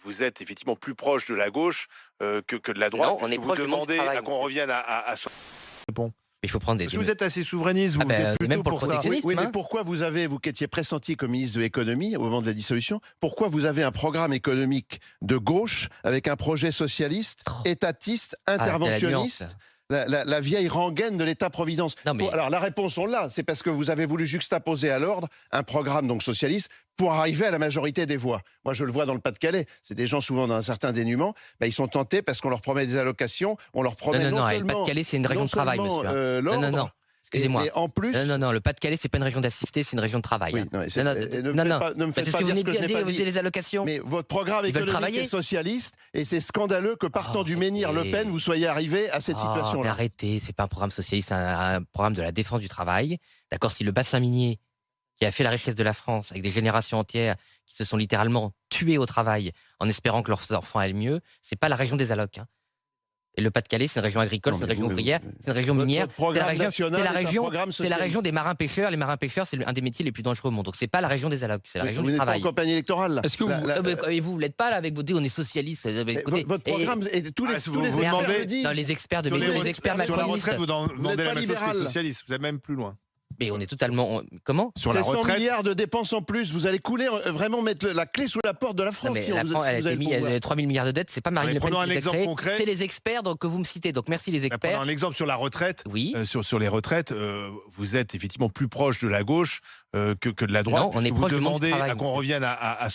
vous êtes effectivement plus proche de la gauche que de la droite, Non, on est puisque vous proche du monde du demandez travail, à qu'on monsieur. revienne à Bon. Il faut prendre des Parce que vous êtes assez souverainiste, vous, Ah vous êtes ben, plutôt même pour le pour ça. protectionnisme, Oui, mais hein. pourquoi vous qui étiez pressenti comme ministre de l'économie au moment de la dissolution, pourquoi vous avez un programme économique de gauche avec un projet socialiste, étatiste, Ah, quelle nuance, interventionniste, là. la vieille rengaine de l'État-providence? Non, mais- Alors la réponse, on l'a, c'est parce que vous avez voulu juxtaposer à l'ordre un programme donc socialiste pour arriver à la majorité des voix. Moi, je le vois dans le Pas-de-Calais. C'est des gens souvent dans un certain dénuement. Ben, ils sont tentés parce qu'on leur promet des allocations, on leur Non, promet non, non non, le seulement Pas-de-Calais, c'est une région non de travail, seulement, monsieur. Non, non, non. l'ordre, Excusez-moi. mais en plus... Non, non, non, le Pas-de-Calais, c'est pas une région d'assistés, c'est une région de travail. Oui, hein. non, Non, non, et ne me non, faites non. pas, ne me C'est faites ce pas que vous dire venez ce que de je n'ai dire, pas vous dit. dites les allocations. Mais votre programme Ils veulent économique travailler. est socialiste et c'est scandaleux que partant du menhir Le Pen, Arrêtez. vous soyez arrivé à cette Mais situation-là. arrêtez, c'est pas un programme socialiste, c'est un programme de la défense du travail. D'accord, si le bassin minier qui a fait la richesse de la France avec des générations entières qui se sont littéralement tuées au travail en espérant que leurs enfants aillent mieux, c'est pas la région des allocs. Hein. Et le Pas-de-Calais, c'est une région agricole, Non, c'est une mais région vous- ouvrière, c'est une région minière. Votre programme C'est la national est un programme c'est la région socialiste. des marins-pêcheurs. Les marins-pêcheurs, c'est un des métiers les plus dangereux au monde. Donc c'est pas la région des allocs, c'est la région Vous du n'êtes pas en travail. campagne électorale. là. Est-ce que vous- Et vous l'êtes pas là avec vos on est socialiste. Mais Écoutez, votre programme, et tous les, Ah, tous vous- les vous experts demandez- le disent. dans les experts de Sur médias, les experts sur la macronistes. retraite, vous demandez n'êtes la pas même chose que libéral. les socialistes. Vous êtes même plus loin. Mais on est totalement. Comment Sur C'est la 100 retraite, milliards de dépenses en plus. Vous allez couler, vraiment mettre la clé sous la porte de la Non, France mais si la vous, France, si elle vous a avez été le mis, pouvoir. 3 000 milliards de dettes, c'est pas Marine Mais Le Pen prenons qui un les a exemple créés, concret. c'est les experts donc, que vous me citez. Donc merci les prenons experts. un exemple sur la retraite. Oui. Sur les retraites, vous êtes effectivement plus proche de la gauche que de la droite. Non, on est puisque vous proche du monde du demandez travail, à qu'on monsieur. revienne à